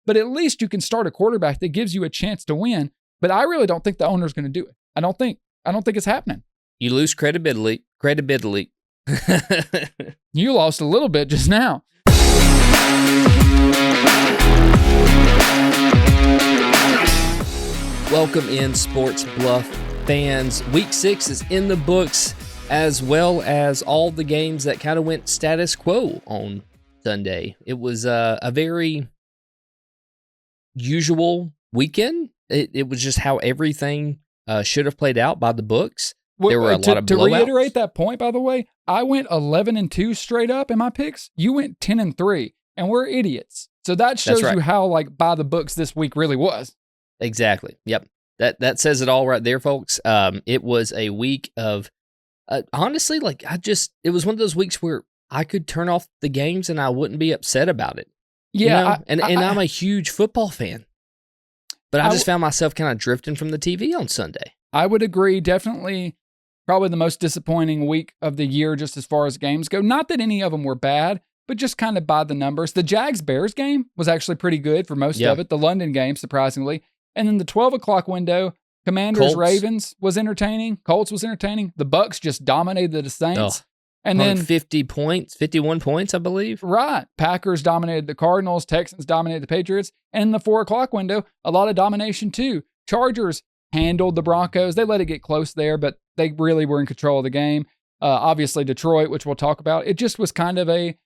but at least you can start a quarterback that gives you a chance to win. But I really don't think the owner's going to do it. I don't think it's happening. You lose credibility. You lost a little bit just now. Welcome in, Sports Bluff fans. Week 6 is in the books, as well as all the games that kind of went status quo on Sunday. It was a very usual weekend. It was just how everything should have played out by the books. There were a lot of blowouts. To reiterate that point, by the way, I went 11-2 straight up in my picks. You went 10-3, and we're idiots. So that shows you how by the books this week really was. Exactly. Yep. That says it all right there, folks. It was a week of, honestly, it was one of those weeks where I could turn off the games and I wouldn't be upset about it. Yeah. You know? I'm a huge football fan, but I just found myself kind of drifting from the TV on Sunday. I would agree. Definitely probably the most disappointing week of the year just as far as games go. Not that any of them were bad, but just kind of by the numbers. The Jags-Bears game was actually pretty good for most of it. The London game, surprisingly. And then the 12 o'clock window, Commanders-Ravens was entertaining. Colts was entertaining. The Bucs just dominated the Saints. And then 51 points, I believe. Right. Packers dominated the Cardinals. Texans dominated the Patriots. And in the 4 o'clock window, a lot of domination too. Chargers handled the Broncos. They let it get close there, but they really were in control of the game. Obviously, Detroit, which we'll talk about. It just was kind of a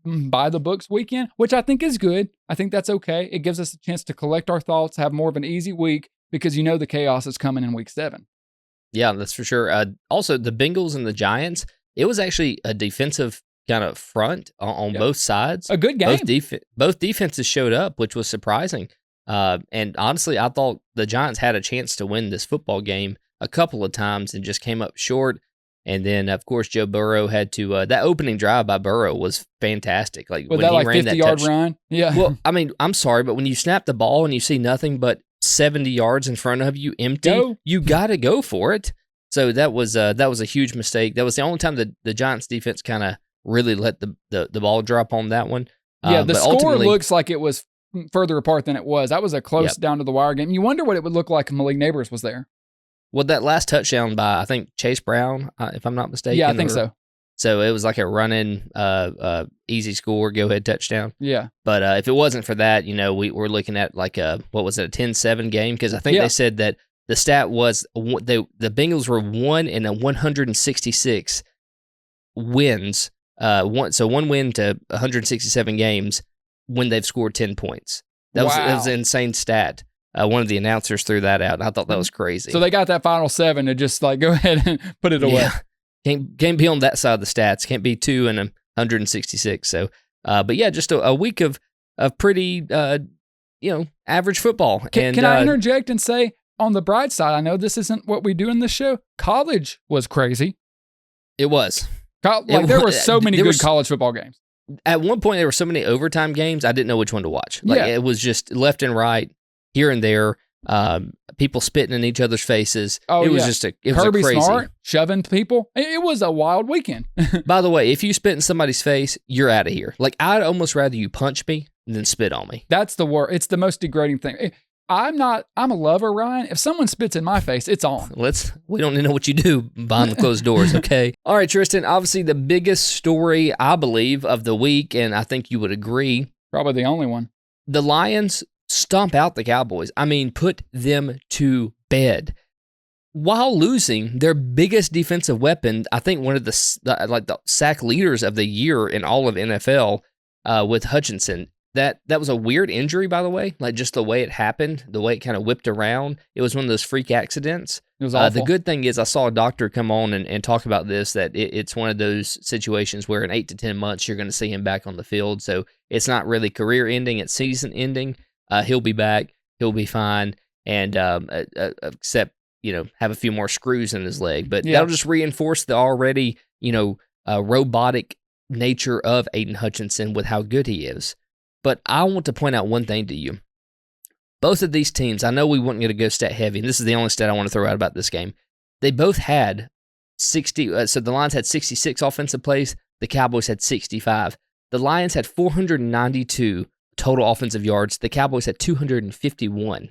by-the-books weekend, which I think is good. I think that's okay. It gives us a chance to collect our thoughts, have more of an easy week, because the chaos is coming in week 7. Yeah, that's for sure. Also, the Bengals and the Giants, it was actually a defensive kind of front on both sides. A good game. Both defenses showed up, which was surprising. And honestly, I thought the Giants had a chance to win this football game a couple of times and just came up short. And then, of course, Joe Burrow had to that opening drive by Burrow was fantastic. Was when that he ran 50-yard run? Yeah. Well, I mean, I'm sorry, but when you snap the ball and you see nothing but 70 yards in front of you empty, you got to go for it. So that was a huge mistake. That was the only time the Giants defense kind of really let the ball drop on that one. Yeah, the score looks like it was further apart than it was. That was a close down to the wire game. You wonder what it would look like if Malik Neighbors was there. Well, that last touchdown by, I think, Chase Brown, if I'm not mistaken. Yeah, I think so. So it was like a running, easy score, go-ahead touchdown. Yeah. But if it wasn't for that, we're looking at like a 10-7 game? Because I think they said that the stat was the Bengals were 1-166 wins. So one win to 167 games when they've scored 10 points. That was an insane stat. One of the announcers threw that out, and I thought that was crazy. So they got that final 7 to just go ahead and put it away. Yeah. Can't be on that side of the stats. Can't be 2 and 166. So, but yeah, just a week of pretty, average football. Can I interject and say, on the bright side, I know this isn't what we do in this show. College was crazy. It was. There were so many good college football games. At one point, there were so many overtime games, I didn't know which one to watch. It was just left and right. Here and there, people spitting in each other's faces. It was just Kirby crazy. Smart shoving people. It was a wild weekend. By the way, if you spit in somebody's face, you're out of here. I'd almost rather you punch me than spit on me. That's the worst. It's the most degrading thing. I'm a lover, Ryan. If someone spits in my face, it's on. We don't know what you do behind the closed doors, okay? All right, Tristan, obviously the biggest story, I believe, of the week, and I think you would agree. Probably the only one. The Lions stomp out the Cowboys. I mean, put them to bed. While losing their biggest defensive weapon, I think one of the sack leaders of the year in all of NFL with Hutchinson. That was a weird injury, by the way. Just the way it happened, the way it kind of whipped around. It was one of those freak accidents. It was awful. The good thing is I saw a doctor come on and talk about this, that it's one of those situations where in 8 to 10 months, you're going to see him back on the field. So it's not really career ending, it's season ending. He'll be back. He'll be fine. And except, have a few more screws in his leg. But that'll just reinforce the already, robotic nature of Aiden Hutchinson with how good he is. But I want to point out one thing to you. Both of these teams, I know we weren't going to go stat heavy, and this is the only stat I want to throw out about this game. They both had 60, so the Lions had 66 offensive plays. The Cowboys had 65. The Lions had 492 total offensive yards. The Cowboys had 251.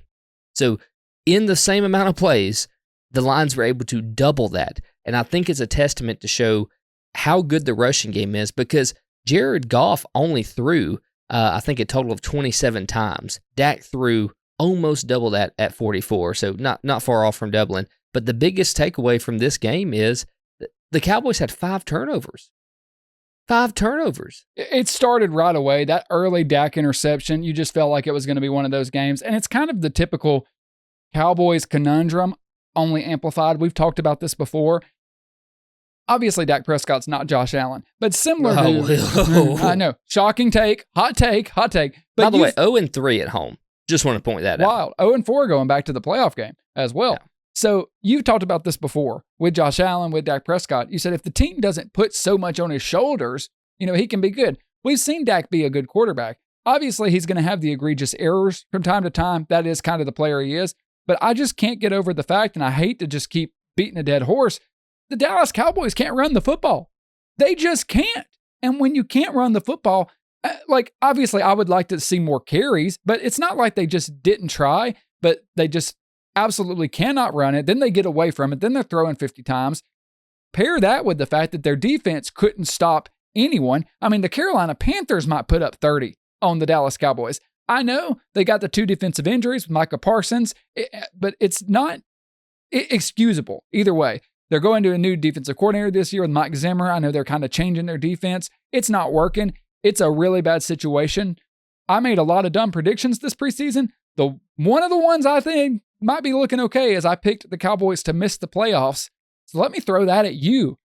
So in the same amount of plays, the Lions were able to double that. And I think it's a testament to show how good the rushing game is, because Jared Goff only threw, I think, a total of 27 times. Dak threw almost double that at 44, so not far off from doubling. But the biggest takeaway from this game is the Cowboys had 5 turnovers. 5 turnovers. It started right away. That early Dak interception, you just felt like it was going to be one of those games. And it's kind of the typical Cowboys conundrum, only amplified. We've talked about this before. Obviously, Dak Prescott's not Josh Allen, but similar to... I know. Shocking take. Hot take. But by the way, 0-3 at home. Just want to point that out. Wild. 0-4 going back to the playoff game as well. Yeah. So you've talked about this before with Josh Allen, with Dak Prescott. You said if the team doesn't put so much on his shoulders, he can be good. We've seen Dak be a good quarterback. Obviously, he's going to have the egregious errors from time to time. That is kind of the player he is. But I just can't get over the fact, and I hate to just keep beating a dead horse, the Dallas Cowboys can't run the football. They just can't. And when you can't run the football, obviously I would like to see more carries, but it's not like they just didn't try, but they just absolutely cannot run it. Then they get away from it. Then they're throwing 50 times. Pair that with the fact that their defense couldn't stop anyone. I mean, the Carolina Panthers might put up 30 on the Dallas Cowboys. I know they got the 2 defensive injuries with Micah Parsons, but it's not excusable either way. They're going to a new defensive coordinator this year with Mike Zimmer. I know they're kind of changing their defense. It's not working. It's a really bad situation. I made a lot of dumb predictions this preseason. One of the ones I think might be looking okay is I picked the Cowboys to miss the playoffs. So let me throw that at you.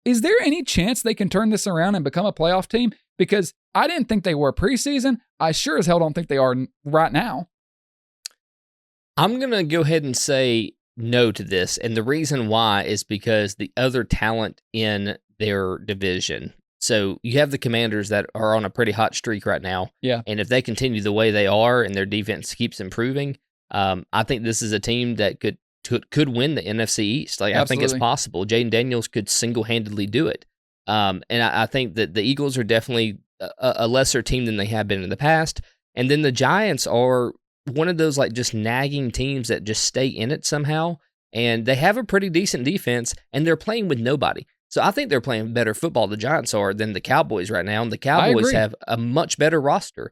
Is there any chance they can turn this around and become a playoff team? Because I didn't think they were preseason. I sure as hell don't think they are right now. I'm going to go ahead and say no to this. And the reason why is because the other talent in their division. So you have the Commanders that are on a pretty hot streak right now. Yeah. And if they continue the way they are and their defense keeps improving, I think this is a team that could win the NFC East. I think it's possible. Jaden Daniels could single-handedly do it. And I think that the Eagles are definitely a lesser team than they have been in the past. And then the Giants are one of those just nagging teams that just stay in it somehow. And they have a pretty decent defense, and they're playing with nobody. So I think they're playing better football, the Giants are, than the Cowboys right now. And the Cowboys have a much better roster.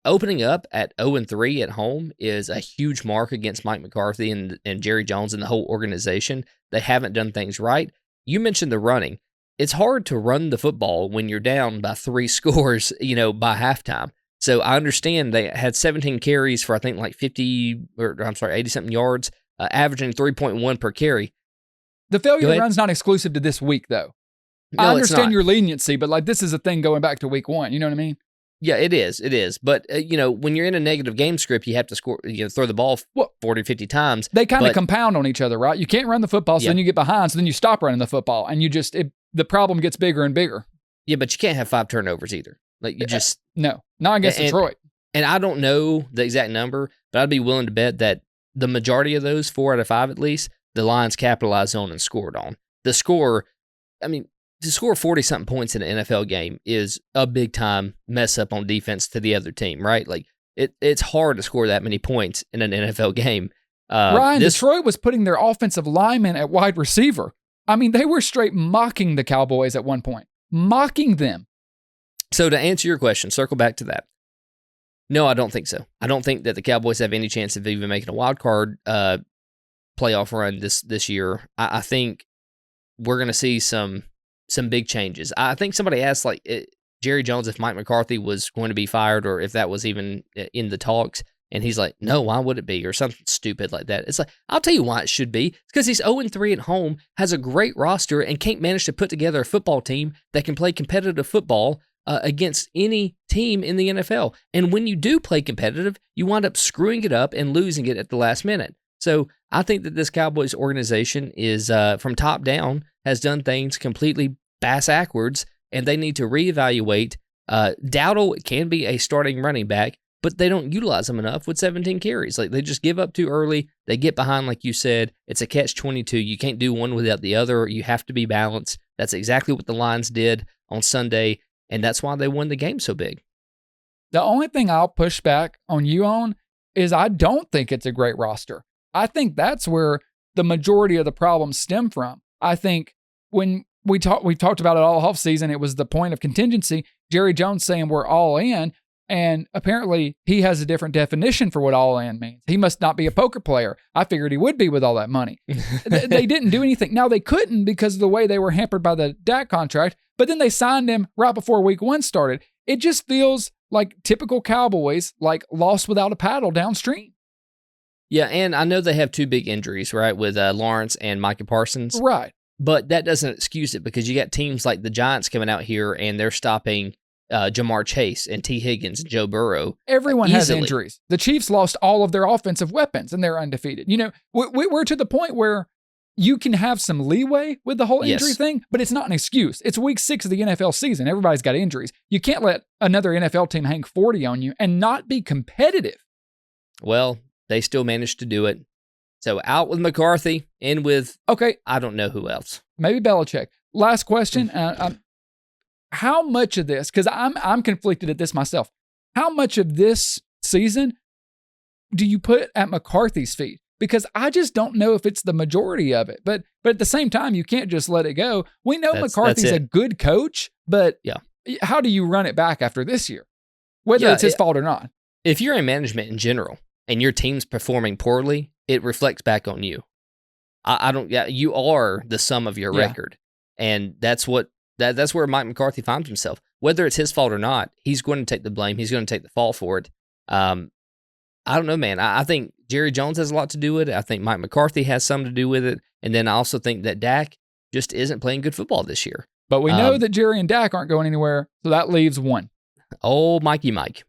Opening up at 0-3 at home is a huge mark against Mike McCarthy and Jerry Jones and the whole organization. They haven't done things right. You mentioned the running. It's hard to run the football when you're down by 3 scores, by halftime. So I understand they had 17 carries for, I think, 80-something yards, averaging 3.1 per carry. The failure run's not exclusive to this week, though. No, I understand your leniency, but this is a thing going back to week 1. You know what I mean? Yeah, it is. It is. But, when you're in a negative game script, you have to score, throw the ball 40, 50 times. They kind of compound on each other, right? You can't run the football, so then you get behind, so then you stop running the football, and the problem gets bigger and bigger. Yeah, but you can't have 5 turnovers either. No, not against Detroit. And I don't know the exact number, but I'd be willing to bet that the majority of those, 4 out of 5 at least, the Lions capitalized on and scored on. To score 40-something points in an NFL game is a big-time mess-up on defense to the other team, right? It's hard to score that many points in an NFL game. Ryan, Detroit was putting their offensive lineman at wide receiver. I mean, they were straight mocking the Cowboys at one point. Mocking them. So to answer your question, circle back to that. No, I don't think so. I don't think that the Cowboys have any chance of even making a wild card playoff run this year. I think we're going to see some big changes. I think somebody asked Jerry Jones if Mike McCarthy was going to be fired or if that was even in the talks. And he's like, no, why would it be? Or something stupid like that. It's I'll tell you why it should be. It's because he's 0-3 at home, has a great roster, and can't manage to put together a football team that can play competitive football against any team in the NFL. And when you do play competitive, you wind up screwing it up and losing it at the last minute. So I think that this Cowboys organization is, from top down, has done things completely bass-ackwards, and they need to reevaluate. Dowdle can be a starting running back, but they don't utilize them enough with 17 carries. They just give up too early. They get behind, like you said. It's a catch-22. You can't do one without the other. You have to be balanced. That's exactly what the Lions did on Sunday, and that's why they won the game so big. The only thing I'll push back on you on is I don't think it's a great roster. I think that's where the majority of the problems stem from. I think when we've talked about it all offseason, it was the point of contingency. Jerry Jones saying we're all in, and apparently he has a different definition for what all in means. He must not be a poker player. I figured he would be with all that money. They didn't do anything. Now, they couldn't because of the way they were hampered by the Dak contract, but then they signed him right before week 1 started. It just feels like typical Cowboys, like lost without a paddle downstream. Yeah, and I know they have 2 big injuries, right, with Lawrence and Micah Parsons. Right. But that doesn't excuse it because you got teams like the Giants coming out here and they're stopping Jamar Chase and T. Higgins and Joe Burrow. Everyone has injuries. The Chiefs lost all of their offensive weapons and they're undefeated. You know, we're to the point where you can have some leeway with the whole injury thing, but it's not an excuse. It's week 6 of the NFL season. Everybody's got injuries. You can't let another NFL team hang 40 on you and not be competitive. Well, they still managed to do it. So out with McCarthy, in with, I don't know who else. Maybe Belichick. Last question. How much of this, because I'm conflicted at this myself, how much of this season do you put at McCarthy's feet? Because I just don't know if it's the majority of it. But at the same time, you can't just let it go. We know McCarthy's a good coach, but how do you run it back after this year? Whether it's his fault or not. If you're in management in general and your team's performing poorly, it reflects back on you. You are the sum of your record. And that's where Mike McCarthy finds himself. Whether it's his fault or not, he's going to take the blame. He's going to take the fall for it. I don't know, man. I think Jerry Jones has a lot to do with it. I think Mike McCarthy has something to do with it. And then I also think that Dak just isn't playing good football this year. But we know that Jerry and Dak aren't going anywhere, so that leaves one. Oh, Mikey Mike.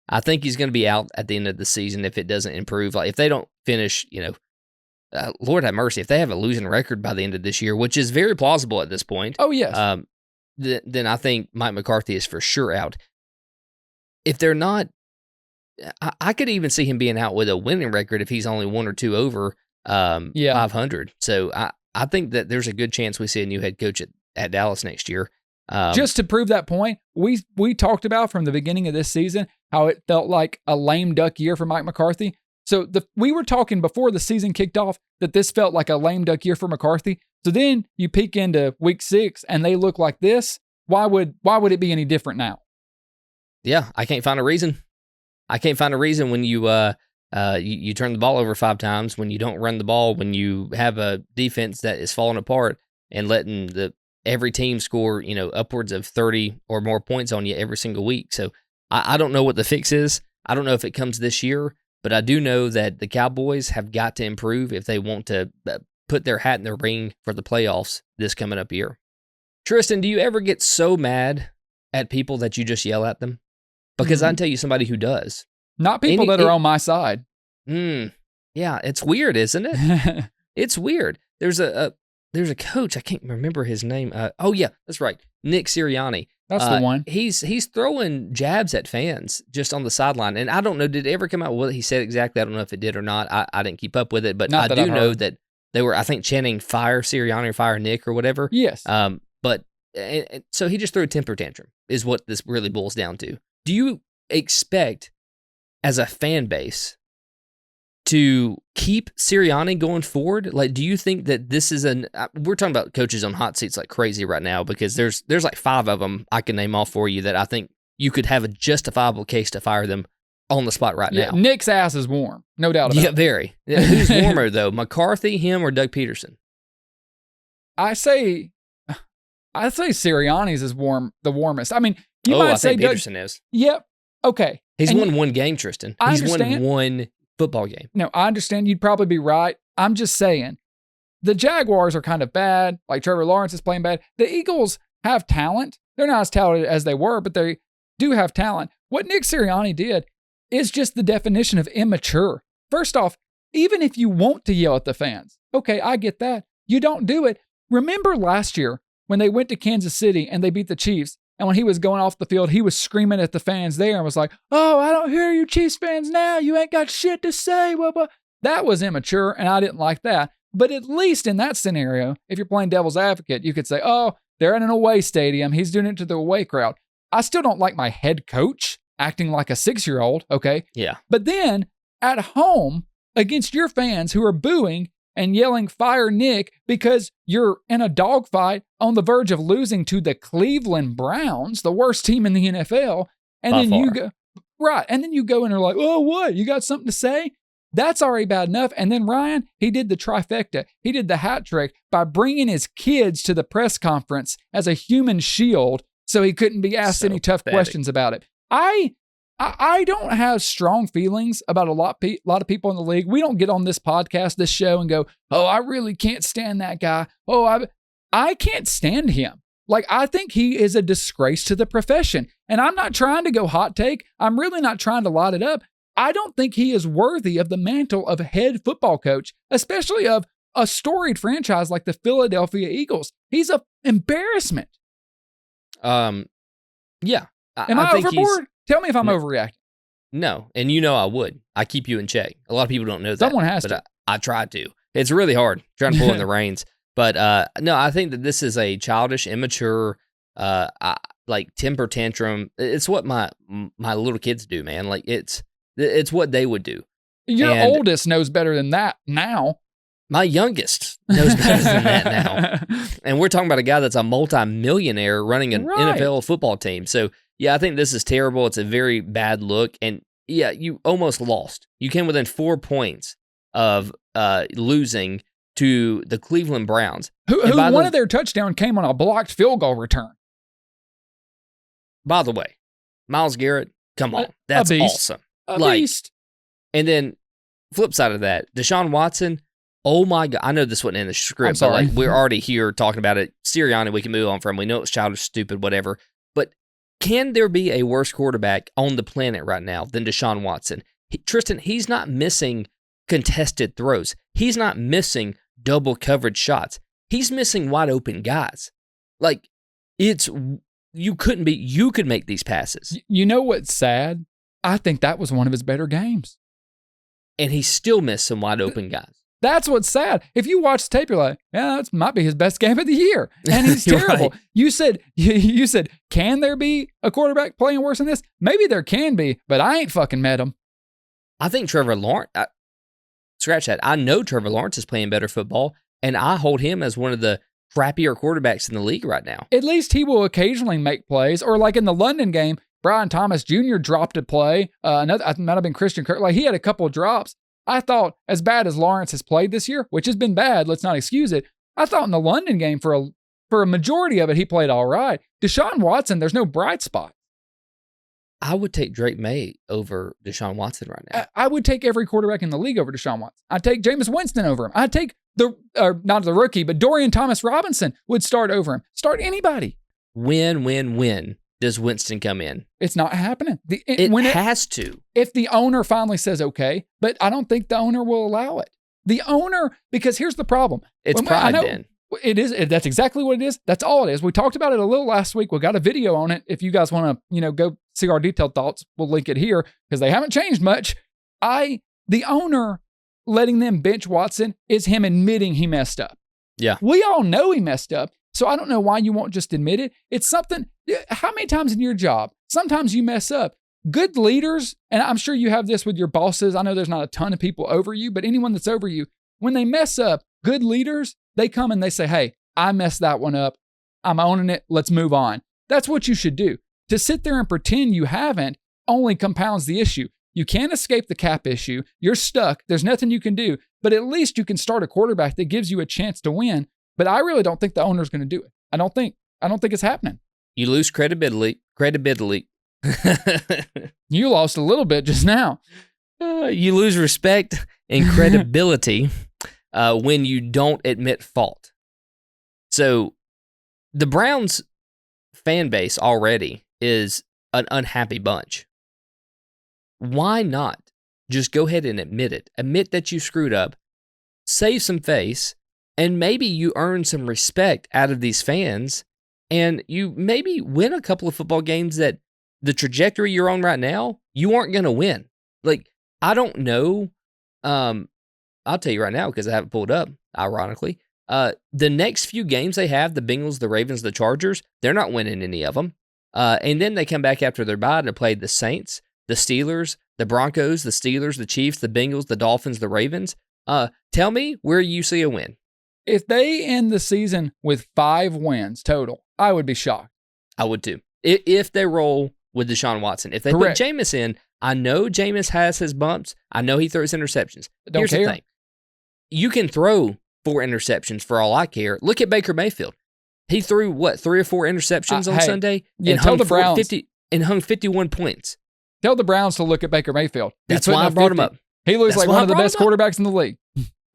I think he's going to be out at the end of the season if it doesn't improve. Like if they don't finish, Lord have mercy, if they have a losing record by the end of this year, which is very plausible at this point. Oh, yes. Then I think Mike McCarthy is for sure out. If they're not, I could even see him being out with a winning record if he's only 1 or 2 over 500. So I think that there's a good chance we see a new head coach at Dallas next year. Just to prove that point, we talked about from the beginning of this season how it felt like a lame duck year for Mike McCarthy. So we were talking before the season kicked off that this felt like a lame duck year for McCarthy. So then you peek into week 6 and they look like this. Why would it be any different now? Yeah, I can't find a reason. I can't find a reason when you turn the ball over 5 times, when you don't run the ball, when you have a defense that is falling apart and letting every team score, upwards of 30 or more points on you every single week. So I don't know what the fix is. I don't know if it comes this year, but I do know that the Cowboys have got to improve if they want to put their hat in the ring for the playoffs this coming up year. Tristan, do you ever get so mad at people that you just yell at them? Because I can tell you somebody who does. Not people that are on my side. Yeah, it's weird, isn't it? It's weird. There's a coach, I can't remember his name. That's right. Nick Sirianni. That's the one. He's throwing jabs at fans just on the sideline. And I don't know, did it ever come out what he said exactly? I don't know if it did or not. I didn't keep up with it, but I do know that they were, I think, chanting fire Sirianni or fire Nick or whatever. Yes. But so he just threw a temper tantrum is what this really boils down to. Do you expect as a fan base to keep Sirianni going forward? Like, do you think that this is we're talking about coaches on hot seats like crazy right now because there's like 5 of them I can name off for you that I think you could have a justifiable case to fire them on the spot right now. Nick's ass is warm. No doubt about it. Yeah, very. Who's warmer though? McCarthy, him, or Doug Peterson? I say Sirianni's is the warmest. I mean, you might say Peterson is. Yep. Okay. He's won one game, Tristan. He's won one football game. No, I understand. You'd probably be right. I'm just saying the Jaguars are kind of bad. Like Trevor Lawrence is playing bad. The Eagles have talent. They're not as talented as they were, but they do have talent. What Nick Sirianni did is just the definition of immature. First off, even if you want to yell at the fans, okay, I get that. You don't do it. Remember last year when they went to Kansas City and they beat the Chiefs, and when he was going off the field, he was screaming at the fans there and was like, "Oh, I don't hear you Chiefs fans now. You ain't got shit to say." Blah, blah. That was immature, and I didn't like that. But at least in that scenario, if you're playing devil's advocate, you could say, "Oh, they're in an away stadium. He's doing it to the away crowd." I still don't like my head coach acting like a 6-year-old, okay? Yeah. But then at home against your fans who are booing and yelling, "Fire Nick," because you're in a dogfight on the verge of losing to the Cleveland Browns, the worst team in the NFL. And By then far. you go, right. And then you go and are like, "Oh, what? You got something to say?" That's already bad enough. And then Ryan, he did the trifecta. He did the hat trick by bringing his kids to the press conference as a human shield so he couldn't be asked any tough questions about it. I don't have strong feelings about a lot of people in the league. We don't get on this podcast, this show, and go, "Oh, I really can't stand that guy. Oh, I can't stand him." Like, I think he is a disgrace to the profession. And I'm not trying to go hot take. I'm really not trying to light it up. I don't think he is worthy of the mantle of head football coach, especially of a storied franchise like the Philadelphia Eagles. He's an embarrassment. Yeah. Am I overboard? Tell me if I'm overreacting. No, and I would. I keep you in check. A lot of people don't know that. Someone has to. I try to. It's really hard trying to pull in the reins. But no, I think that this is a childish, immature, like temper tantrum. It's what my little kids do, man. Like it's what they would do. Your oldest knows better than that now. My youngest knows better than that now. And we're talking about a guy that's a multi-millionaire running an NFL football team. So, yeah, I think this is terrible. It's a very bad look. And, yeah, you almost lost. You came within 4 points of losing to the Cleveland Browns. Who one of their touchdowns came on a blocked field goal return. By the way, Myles Garrett, come on. That's awesome. A beast. And then, flip side of that, Deshaun Watson, oh my God. I know this wasn't in the script, but like we're already here talking about it. Sirianni, we can move on from. We know it's childish, stupid, whatever. But can there be a worse quarterback on the planet right now than Deshaun Watson? Tristan, he's not missing contested throws. He's not missing double coverage shots. He's missing wide open guys. Like, you could make these passes. You know what's sad? I think that was one of his better games. And he still missed some wide open guys. That's what's sad. If you watch the tape, you're like, yeah, that might be his best game of the year. And he's terrible. Right. You said, can there be a quarterback playing worse than this? Maybe there can be, but I ain't fucking met him. I think Trevor Lawrence, scratch that. I know Trevor Lawrence is playing better football, and I hold him as one of the crappier quarterbacks in the league right now. At least he will occasionally make plays, or like in the London game, Brian Thomas Jr. dropped a play. I might have been Christian Kirk. Like, he had a couple of drops. I thought, as bad as Lawrence has played this year, which has been bad, let's not excuse it, I thought in the London game for a majority of it, he played all right. Deshaun Watson, there's no bright spot. I would take Drake May over Deshaun Watson right now. I would take every quarterback in the league over Deshaun Watson. I'd take Jameis Winston over him. I'd take not the rookie, but Dorian Thomas-Robinson would start over him. Start anybody. When does Winston come in? It's not happening. It has to. If the owner finally says okay, but I don't think the owner will allow it. The owner, because here's the problem. It's pride then. It is. That's exactly what it is. That's all it is. We talked about it a little last week. We got a video on it. If you guys want to, go see our detailed thoughts, we'll link it here because they haven't changed much. The owner letting them bench Watson is him admitting he messed up. Yeah. We all know he messed up. So I don't know why you won't just admit it. It's something, how many times in your job, sometimes you mess up. Good leaders, and I'm sure you have this with your bosses. I know there's not a ton of people over you, but anyone that's over you, when they mess up, good leaders, they come and they say, hey, I messed that one up. I'm owning it. Let's move on. That's what you should do. To sit there and pretend you haven't only compounds the issue. You can't escape the cap issue. You're stuck. There's nothing you can do, but at least you can start a quarterback that gives you a chance to win. But I really don't think the owner's going to do it. I don't think it's happening. You lose credibility. You lost a little bit just now. You lose respect and credibility when you don't admit fault. So the Browns fan base already is an unhappy bunch. Why not just go ahead and admit it? Admit that you screwed up, save some face, and maybe you earn some respect out of these fans, and you maybe win a couple of football games that the trajectory you're on right now, you aren't going to win. Like, I don't know. I'll tell you right now because I haven't pulled up, ironically. The next few games they have, the Bengals, the Ravens, the Chargers, they're not winning any of them. And then they come back after their bye to play the Saints, the Steelers, the Broncos, the Steelers, the Chiefs, the Bengals, the Dolphins, the Ravens. Tell me where you see a win. If they end the season with 5 wins total, I would be shocked. I would too. If they roll with Deshaun Watson. If they Correct. put Jameis in, I know Jameis has his bumps. I know he throws interceptions. Here's the thing. You can throw 4 interceptions for all I care. Look at Baker Mayfield. He threw, 3 or 4 interceptions on Sunday? Yeah, and tell the Browns. hung 51 points. Tell the Browns to look at Baker Mayfield. That's why I brought him up. He looks like one of the best quarterbacks in the league.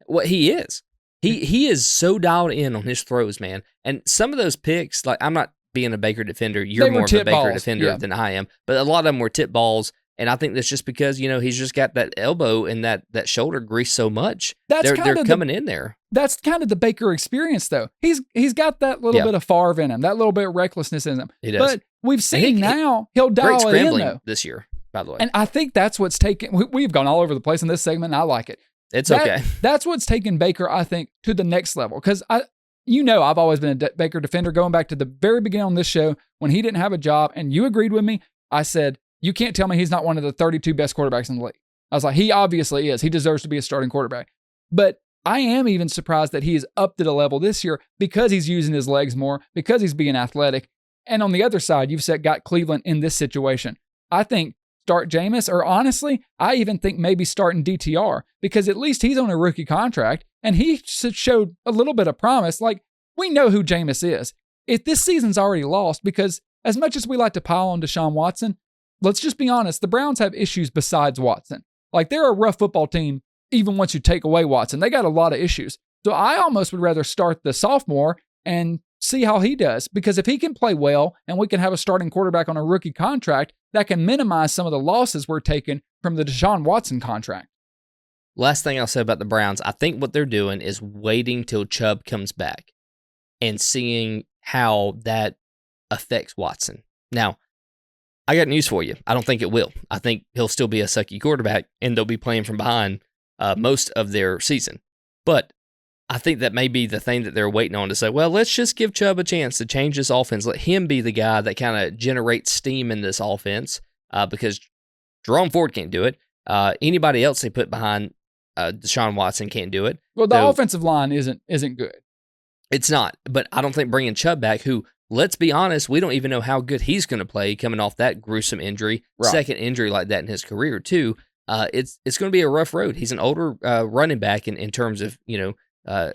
Well, he is. He is so dialed in on his throws, man. And some of those picks, like, I'm not being a Baker defender. You're more of a Baker defender than I am. But a lot of them were tip balls. And I think that's just because, he's just got that elbow and that shoulder grease so much. They're coming in there. That's kind of the Baker experience, though. He's got that little bit of Favre in him, that little bit of recklessness in him. He does. But we've seen he'll dial it in, though. This year, by the way. And I think that's what's taken. We've gone all over the place in this segment, and I like it. It's okay. That's what's taken Baker, I think, to the next level. Because I've always been a Baker defender, going back to the very beginning on this show when he didn't have a job, and you agreed with me. I said, you can't tell me he's not one of the 32 best quarterbacks in the league. I was like, he obviously is. He deserves to be a starting quarterback. But I am even surprised that he is up to the level this year because he's using his legs more, because he's being athletic. And on the other side, you've got Cleveland in this situation. I think start Jameis, or honestly, I even think maybe starting DTR, because at least he's on a rookie contract and he showed a little bit of promise. Like, we know who Jameis is. If this season's already lost, because as much as we like to pile on Deshaun Watson, let's just be honest, the Browns have issues besides Watson. Like, they're a rough football team, even once you take away Watson. They got a lot of issues. So I almost would rather start the sophomore and see how he does, because if he can play well and we can have a starting quarterback on a rookie contract, that can minimize some of the losses we're taking from the Deshaun Watson contract. Last thing I'll say about the Browns, I think what they're doing is waiting till Chubb comes back and seeing how that affects Watson. Now, I got news for you. I don't think it will. I think he'll still be a sucky quarterback, and they'll be playing from behind most of their season. But I think that may be the thing that they're waiting on, to say, well, let's just give Chubb a chance to change this offense. Let him be the guy that kind of generates steam in this offense, because Jerome Ford can't do it. Anybody else they put behind Deshaun Watson can't do it. Well, the offensive line isn't good. It's not. But I don't think bringing Chubb back, who, let's be honest, we don't even know how good he's going to play coming off that gruesome injury, second injury like that in his career too. It's going to be a rough road. He's an older running back in terms of,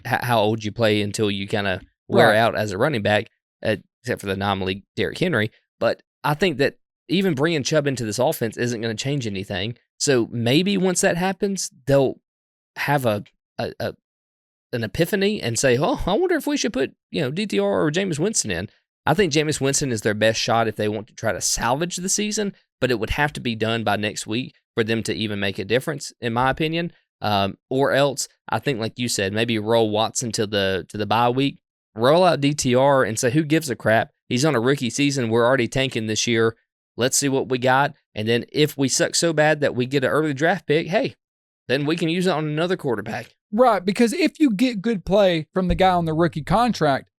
how old you play until you kind of wear out as a running back, except for the anomaly Derrick Henry. But I think that even bringing Chubb into this offense isn't going to change anything. So maybe once that happens, they'll have an epiphany and say, oh, I wonder if we should put, DTR or Jameis Winston in. I think Jameis Winston is their best shot if they want to try to salvage the season, but it would have to be done by next week for them to even make a difference, in my opinion. Or else, I think, like you said, maybe roll Watson to the bye week, roll out DTR and say, who gives a crap? He's on a rookie season. We're already tanking this year. Let's see what we got. And then if we suck so bad that we get an early draft pick, hey, then we can use it on another quarterback. Right, because if you get good play from the guy on the rookie contract,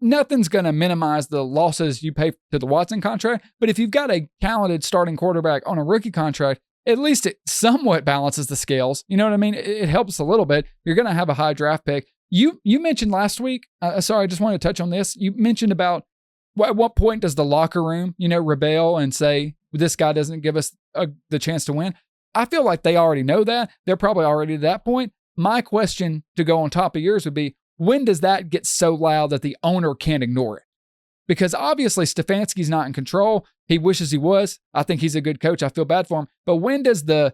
nothing's going to minimize the losses you pay to the Watson contract. But if you've got a talented starting quarterback on a rookie contract, at least it somewhat balances the scales. You know what I mean? It helps a little bit. You're going to have a high draft pick. You mentioned last week, sorry, I just wanted to touch on this. You mentioned about at what point does the locker room, rebel and say, this guy doesn't give us the chance to win? I feel like they already know that. They're probably already to that point. My question to go on top of yours would be, when does that get so loud that the owner can't ignore it? Because obviously Stefanski's not in control. He wishes he was. I think he's a good coach. I feel bad for him. But when does the,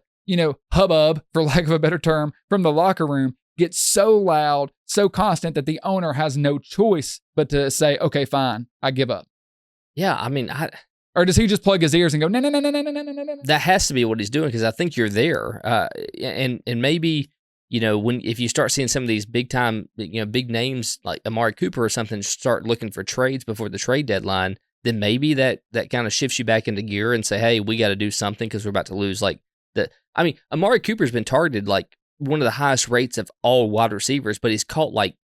hubbub, for lack of a better term, from the locker room get so loud, so constant that the owner has no choice but to say, okay, fine, I give up? Yeah, I mean, or does he just plug his ears and go, no? That has to be what he's doing, because I think you're there. And maybe, if you start seeing some of these big time, big names like Amari Cooper or something start looking for trades before the trade deadline, then maybe that kind of shifts you back into gear and say, hey, we got to do something because we're about to lose. Amari Cooper's been targeted like one of the highest rates of all wide receivers, but he's caught like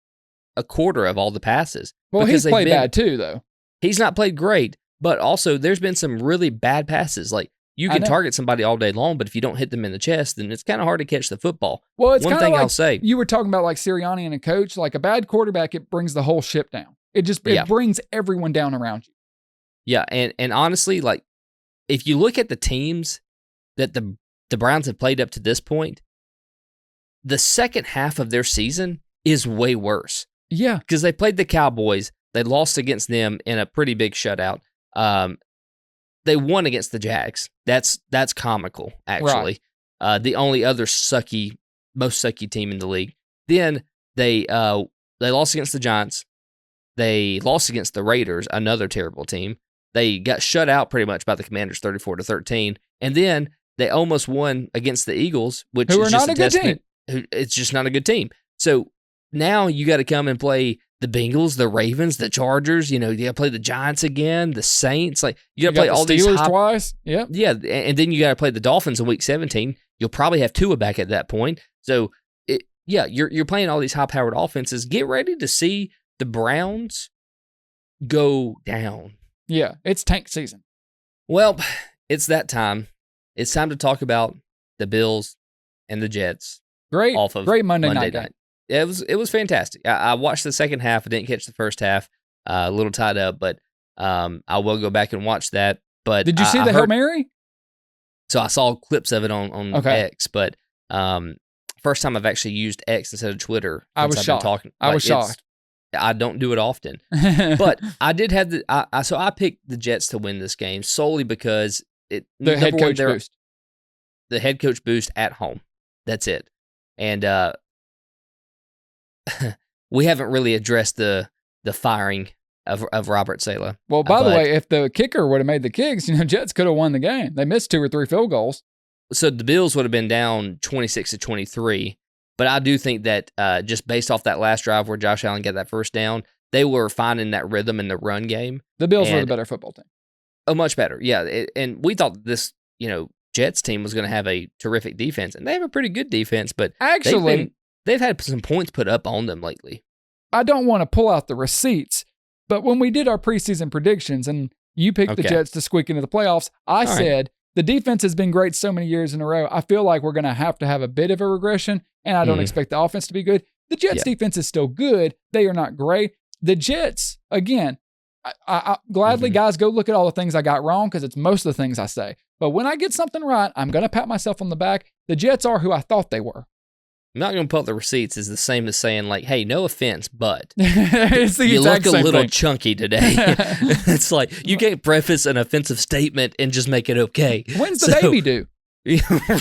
a quarter of all the passes. Well, he's played bad too, though. He's not played great, But also, there's been some really bad passes. Like, you can target somebody all day long, but if you don't hit them in the chest, then it's kind of hard to catch the football. Well, it's one thing I'll say. You were talking about like Sirianni and a coach, like a bad quarterback, it brings the whole ship down. It brings everyone down around you. Yeah, and honestly, like, if you look at the teams that the Browns have played up to this point, the second half of their season is way worse. Yeah. Because they played the Cowboys. They lost against them in a pretty big shutout. They won against the Jags. That's comical, actually. Right. The only other most sucky team in the league. Then they lost against the Giants. They lost against the Raiders, another terrible team. They got shut out pretty much by the Commanders, 34-13, and then they almost won against the Eagles, which is just a testament. It's just not a good team. So now you got to come and play the Bengals, the Ravens, the Chargers. You got to play the Giants again, the Saints. Like, you got to play all these Steelers twice. Yep. Yeah, and then you got to play the Dolphins in Week 17. You'll probably have Tua back at that point. So you're playing all these high-powered offenses. Get ready to see the Browns go down. Yeah, it's tank season. Well, it's that time. It's time to talk about the Bills and the Jets. Great Monday night game. It was fantastic. I watched the second half. I didn't catch the first half. A little tied up, but I will go back and watch that. But did you see the Hail Mary? So I saw clips of it on X, but first time I've actually used X instead of Twitter. I was shocked. I was shocked. I don't do it often, but I did have so I picked the Jets to win this game solely because the head coach boost. The head coach boost at home. That's it. And we haven't really addressed the firing of Robert Saleh. Well, by the way, if the kicker would have made the kicks, Jets could have won the game. They missed 2 or 3 field goals. So the Bills would have been down 26-23. But I do think that just based off that last drive where Josh Allen got that first down, they were finding that rhythm in the run game. The Bills were the better football team. Oh, much better. Yeah. And we thought this, Jets team was going to have a terrific defense. And they have a pretty good defense, but actually, they've had some points put up on them lately. I don't want to pull out the receipts, but when we did our preseason predictions and you picked the Jets to squeak into the playoffs, I said the defense has been great so many years in a row. I feel like we're going to have a bit of a regression, and I don't expect the offense to be good. The Jets' defense is still good. They are not great. The Jets, again, I gladly, guys, go look at all the things I got wrong because it's most of the things I say. But when I get something right, I'm going to pat myself on the back. The Jets are who I thought they were. I'm not going to put the receipts is the same as saying, like, hey, no offense, but it's the you look a little thing. chunky today. It's like you can't preface an offensive statement and just make it okay. When's the baby due?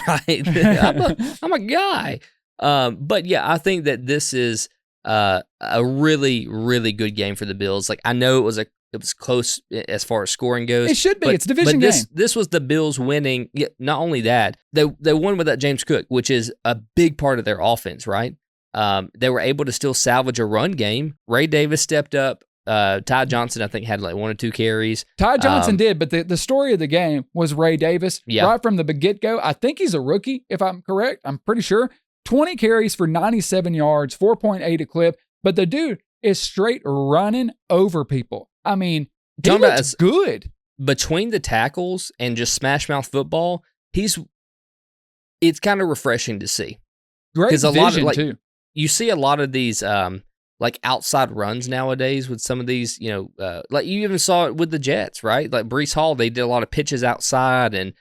Right. I'm a guy. But yeah, I think that this is a really, really good game for the Bills. Like, I know it was close as far as scoring goes. It should be. It's a division game. This was the Bills winning. Yeah, not only that, they won without James Cook, which is a big part of their offense, right? They were able to still salvage a run game. Ray Davis stepped up. Ty Johnson, I think, had like 1 or 2 carries. Ty Johnson did, but the story of the game was Ray Davis. Yeah. Right from the get-go. I think he's a rookie, if I'm correct. I'm pretty sure. 20 carries for 97 yards, 4.8 a clip. But the dude is straight running over people. I mean, he looks good. Between the tackles and just smash mouth football, it's kind of refreshing to see. Great vision, too. You see a lot of these like outside runs nowadays with some of these, like you even saw it with the Jets, right? Like Breece Hall, they did a lot of pitches outside and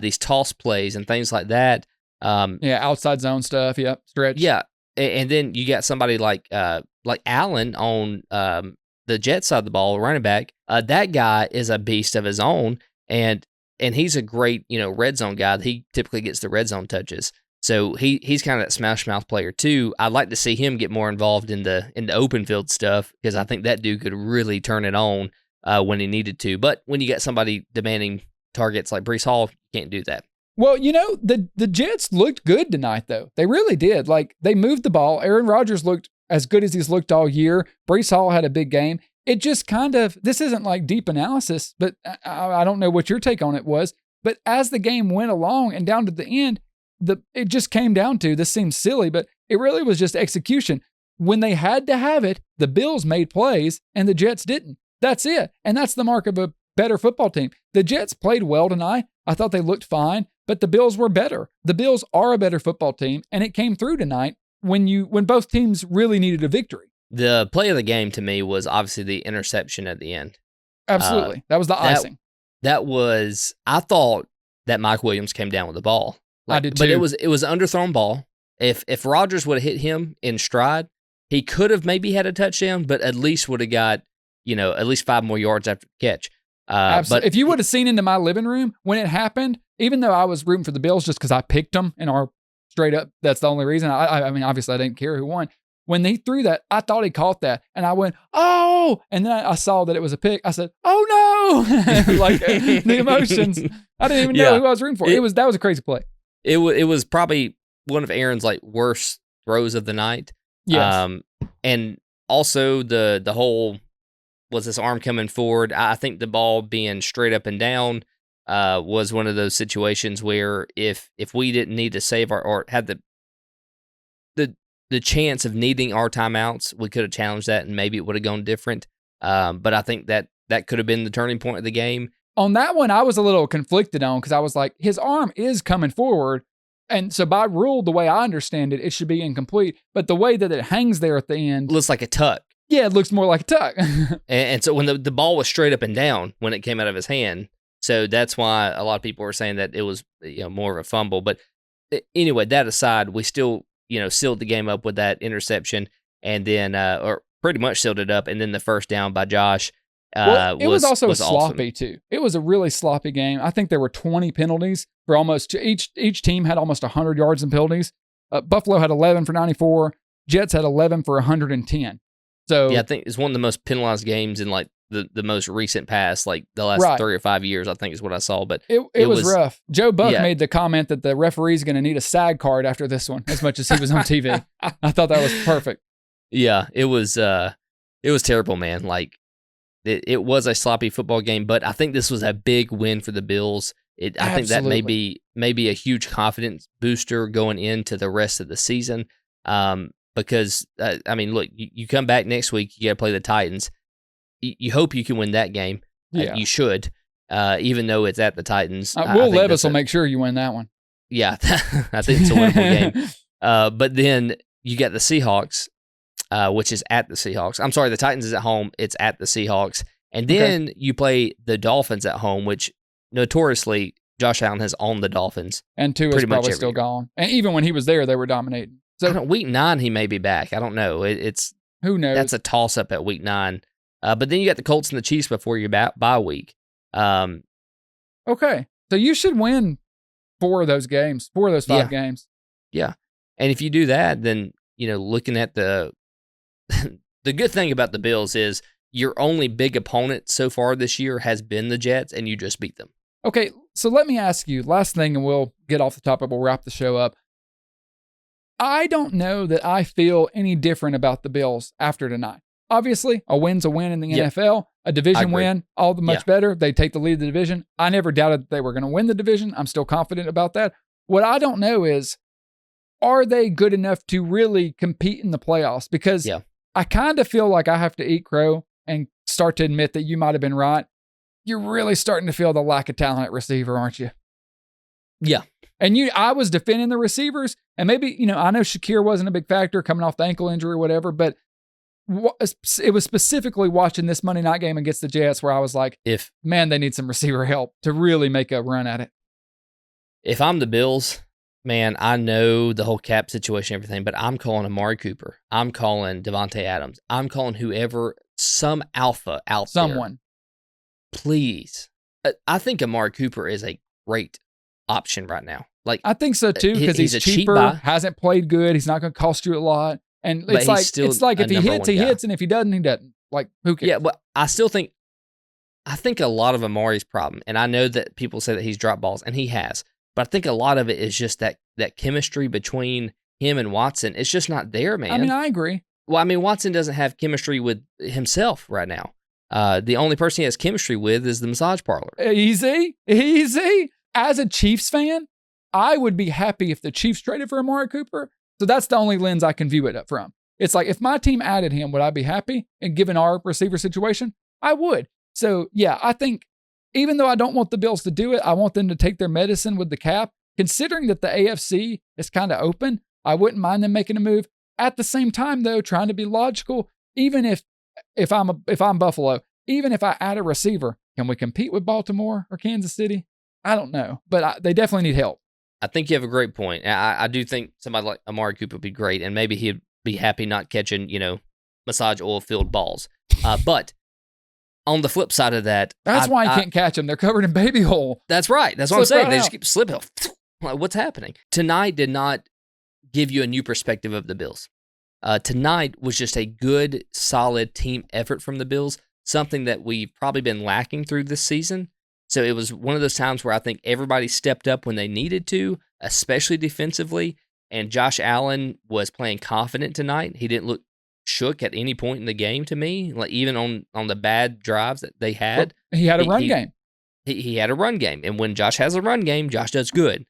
these toss plays and things like that. Outside zone stuff. Yep, stretch. Yeah, and then you got somebody like Allen on the Jet side of the ball, running back. That guy is a beast of his own, and he's a great red zone guy. He typically gets the red zone touches, so he's kind of that smash mouth player too. I'd like to see him get more involved in the open field stuff because I think that dude could really turn it on when he needed to. But when you got somebody demanding targets like Breece Hall, you can't do that. Well, the Jets looked good tonight, though. They really did. Like, they moved the ball. Aaron Rodgers looked as good as he's looked all year. Breece Hall had a big game. It just this isn't like deep analysis, but I don't know what your take on it was. But as the game went along and down to the end, it just came down to, this seems silly, but it really was just execution. When they had to have it, the Bills made plays and the Jets didn't. That's it. And that's the mark of a better football team. The Jets played well tonight. I thought they looked fine, but the Bills were better. The Bills are a better football team, and it came through tonight when both teams really needed a victory. The play of the game to me was obviously the interception at the end. Absolutely. That was the icing. I thought that Mike Williams came down with the ball. I did too. But it was an underthrown ball. If Rodgers would have hit him in stride, he could have maybe had a touchdown, but at least would have got, at least 5 more yards after the catch. Absolutely. But if you would have seen into my living room when it happened, even though I was rooting for the Bills just because I picked them in our straight up, that's the only reason. I mean, obviously I didn't care who won. When he threw that, I thought he caught that, and I went, oh! And then I saw that it was a pick. I said, oh no! Like the emotions. I didn't even know who I was rooting for. That was a crazy play. It was probably one of Aaron's worst throws of the night. Yes. And also the whole was this arm coming forward. I think the ball being straight up and down was one of those situations where if we didn't need to save or had the chance of needing our timeouts, we could have challenged that and maybe it would have gone different. But I think that could have been the turning point of the game. On that one, I was a little conflicted on because I was like, his arm is coming forward. And so by rule, the way I understand it, it should be incomplete. But the way that it hangs there at the end. Looks like a tuck. Yeah, it looks more like a tuck. and so when the ball was straight up and down when it came out of his hand, so that's why a lot of people were saying that it was more of a fumble. But anyway, that aside, we still sealed the game up with that interception, and then or pretty much sealed it up. And then the first down by Josh. It was also sloppy awesome. too. It was a really sloppy game. I think there were 20 penalties for almost each team had almost 100 yards in penalties. Buffalo had 11 for 94. Jets had 11 for 110. So yeah, I think it's one of the most penalized games in the most recent past, the last 3 or 5 years. I think is what I saw. But it was rough. Joe Buck made the comment that the referee's going to need a SAG card after this one, as much as he was on TV. I thought that was perfect. Yeah, it was terrible, man. It was a sloppy football game, but I think this was a big win for the Bills. I think that may be a huge confidence booster going into the rest of the season. Because look, you come back next week, you got to play the Titans. You hope you can win that game. Yeah. You should, even though it's at the Titans. Will Levis will make sure you win that one. Yeah, I think it's a winnable game. But then you got the Seahawks, which is at the Seahawks. I'm sorry, the Titans is at home. It's at the Seahawks. And then you play the Dolphins at home, which notoriously Josh Allen has owned the Dolphins. And Tua is probably still gone. And even when he was there, they were dominating. So week 9, he may be back. I don't know. It's who knows? That's a toss-up at week 9. But then you got the Colts and the Chiefs before your bye week. Okay. So you should win 4 of those games, 4 of those 5 games. Yeah. And if you do that, then, looking at the good thing about the Bills is your only big opponent so far this year has been the Jets, and you just beat them. Okay. So let me ask you, last thing, and we'll get off the topic. We'll wrap the show up. I don't know that I feel any different about the Bills after tonight. Obviously, a win's a win in the NFL. A division win, all the much better. They take the lead of the division. I never doubted that they were going to win the division. I'm still confident about that. What I don't know is, are they good enough to really compete in the playoffs? Because I kind of feel like I have to eat crow and start to admit that you might have been right. You're really starting to feel the lack of talent at receiver, aren't you? Yeah. And I was defending the receivers, and maybe, I know Shakir wasn't a big factor coming off the ankle injury or whatever, but it was specifically watching this Monday night game against the Jets where I was like, man, they need some receiver help to really make a run at it. If I'm the Bills, man, I know the whole cap situation, everything, but I'm calling Amari Cooper. I'm calling Devontae Adams. I'm calling whoever, some alpha out there. Someone. Please. I think Amari Cooper is a great option right now. I think so too, because he's cheaper, hasn't played good. He's not going to cost you a lot. And it's like if he hits, he hits, and if he doesn't, he doesn't. Who cares? Yeah, but I think a lot of Amari's problem, and I know that people say that he's dropped balls, and he has, but I think a lot of it is just that chemistry between him and Watson. It's just not there, man. I agree. Well, Watson doesn't have chemistry with himself right now. The only person he has chemistry with is the massage parlor. Easy. As a Chiefs fan, I would be happy if the Chiefs traded for Amari Cooper. So that's the only lens I can view it from. It's like, if my team added him, would I be happy? And given our receiver situation, I would. So yeah, I think even though I don't want the Bills to do it, I want them to take their medicine with the cap. Considering that the AFC is kind of open, I wouldn't mind them making a move. At the same time, though, trying to be logical, even if I'm Buffalo, even if I add a receiver, can we compete with Baltimore or Kansas City? I don't know, but they definitely need help. I think you have a great point. I do think somebody like Amari Cooper would be great, and maybe he'd be happy not catching, massage oil-filled balls. But on the flip side of that... That's why you can't catch them. They're covered in baby oil. That's right. That's what I'm saying. They just keep slipping. Like, what's happening? Tonight did not give you a new perspective of the Bills. Tonight was just a good, solid team effort from the Bills, something that we've probably been lacking through this season. So it was one of those times where I think everybody stepped up when they needed to, especially defensively, and Josh Allen was playing confident tonight. He didn't look shook at any point in the game to me, like even on the bad drives that they had. He had a run game. He had a run game, and when Josh has a run game, Josh does good.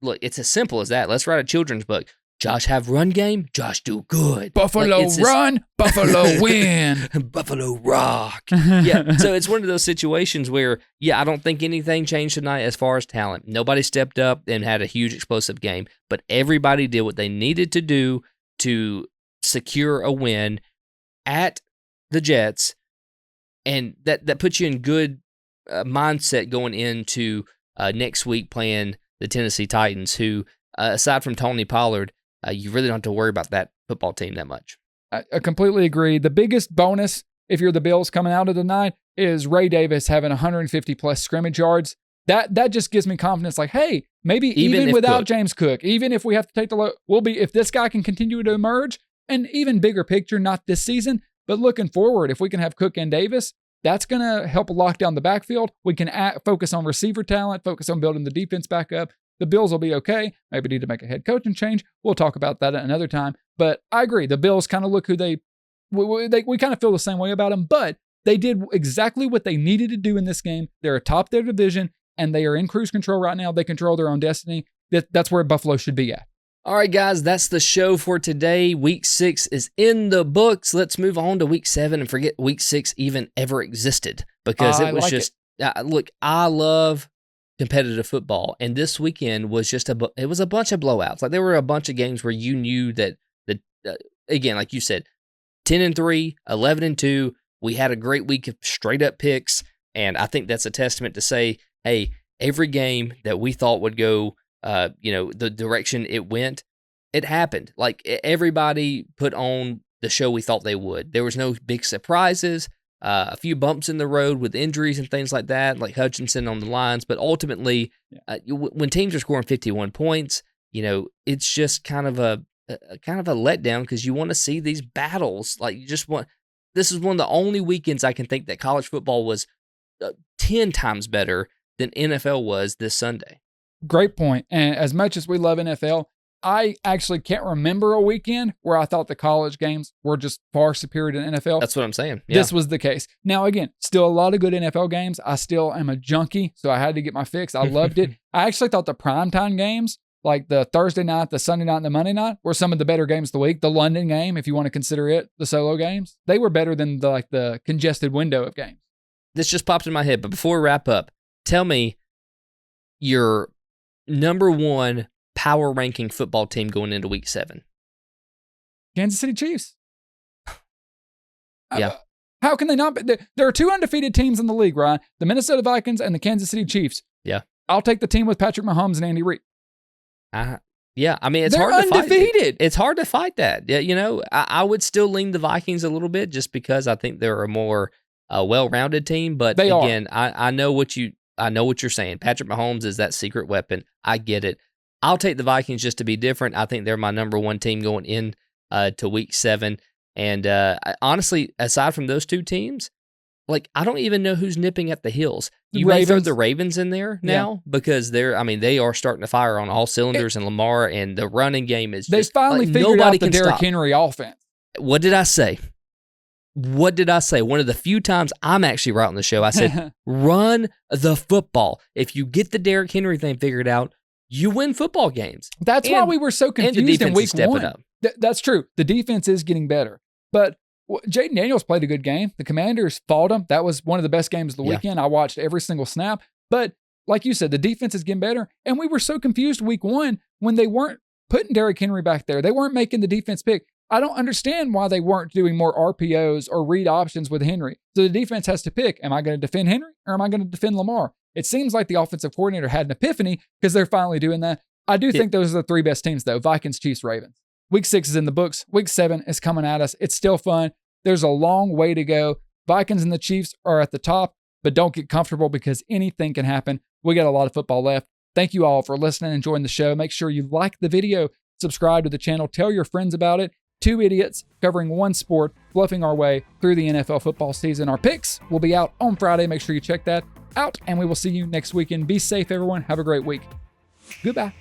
Look, it's as simple as that. Let's write a children's book. Josh have run game, Josh do good. Buffalo run, Buffalo win. Buffalo rock. Yeah, so it's one of those situations where, I don't think anything changed tonight as far as talent. Nobody stepped up and had a huge explosive game, but everybody did what they needed to do to secure a win at the Jets, and that puts you in good mindset going into next week playing the Tennessee Titans, who, aside from Tony Pollard, you really don't have to worry about that football team that much. I completely agree. The biggest bonus, if you're the Bills coming out of the night, is Ray Davis having 150-plus scrimmage yards. That just gives me confidence, like, hey, maybe even without James Cook, even if we have to take the low, if this guy can continue to emerge, and even bigger picture, not this season, but looking forward, if we can have Cook and Davis, that's going to help lock down the backfield. We can focus on receiver talent, focus on building the defense back up. The Bills will be okay. Maybe need to make a head coaching change. We'll talk about that at another time. But I agree. The Bills kind of look we kind of feel the same way about them, but they did exactly what they needed to do in this game. They're atop their division, and they are in cruise control right now. They control their own destiny. That's where Buffalo should be at. All right, guys, that's the show for today. Week 6 is in the books. Let's move on to Week 7 and forget Week 6 even ever existed, because it was look, I love competitive football, and this weekend was just it was a bunch of blowouts. Like, there were a bunch of games where you knew that again, like you said, 10-3, 11-2. We had a great week of straight up picks, and I think that's a testament to say, hey, every game that we thought would go the direction it went, it happened. Like, everybody put on the show we thought they would. There was no big surprises, a few bumps in the road with injuries and things like that, like Hutchinson on the lines. But ultimately, when teams are scoring 51 points, it's just kind of a letdown, because you want to see these battles. Like, this is one of the only weekends I can think that college football was 10 times better than NFL was this Sunday. Great point. And as much as we love NFL, I actually can't remember a weekend where I thought the college games were just far superior to the NFL. That's what I'm saying. Yeah. This was the case. Now, again, still a lot of good NFL games. I still am a junkie, so I had to get my fix. I loved it. I actually thought the primetime games, like the Thursday night, the Sunday night, and the Monday night, were some of the better games of the week. The London game, if you want to consider it, the solo games, they were better than the congested window of games. This just popped in my head, but before we wrap up, tell me your number one power ranking football team going into Week 7. Kansas City Chiefs. Yeah. How can they not be? There are 2 undefeated teams in the league, Ryan. The Minnesota Vikings and the Kansas City Chiefs. Yeah. I'll take the team with Patrick Mahomes and Andy Reid. Yeah, I mean, They're hard to undefeated. fight. It's hard to fight that. Yeah, I would still lean the Vikings a little bit, just because I think they're a more well-rounded team. But they again, I know what you're saying. Patrick Mahomes is that secret weapon. I get it. I'll take the Vikings just to be different. I think they're my number one team going in to Week 7. And honestly, aside from those 2 teams, like, I don't even know who's nipping at the heels. You may throw the Ravens in there now, because they are starting to fire on all cylinders, and Lamar, and the running game is they finally figured out the Derrick Henry offense. What did I say? One of the few times I'm actually right on the show, I said, run the football. If you get the Derrick Henry thing figured out, you win football games. That's why we were so confused in Week 1. That's true. The defense is getting better. But Well, Jaden Daniels played a good game. The Commanders fought him. That was one of the best games of the weekend. I watched every single snap. But like you said, the defense is getting better. And we were so confused week 1 when they weren't putting Derrick Henry back there. They weren't making the defense pick. I don't understand why they weren't doing more RPOs or read options with Henry. So the defense has to pick, am I going to defend Henry or am I going to defend Lamar? It seems like the offensive coordinator had an epiphany because they're finally doing that. I do think those are the 3 best teams, though: Vikings, Chiefs, Ravens. Week 6 is in the books. Week 7 is coming at us. It's still fun. There's a long way to go. Vikings and the Chiefs are at the top, but don't get comfortable because anything can happen. We got a lot of football left. Thank you all for listening and enjoying the show. Make sure you like the video, subscribe to the channel, tell your friends about it. 2 idiots covering one sport, bluffing our way through the NFL football season. Our picks will be out on Friday. Make sure you check that out, and we will see you next weekend. Be safe, everyone. Have a great week. Goodbye.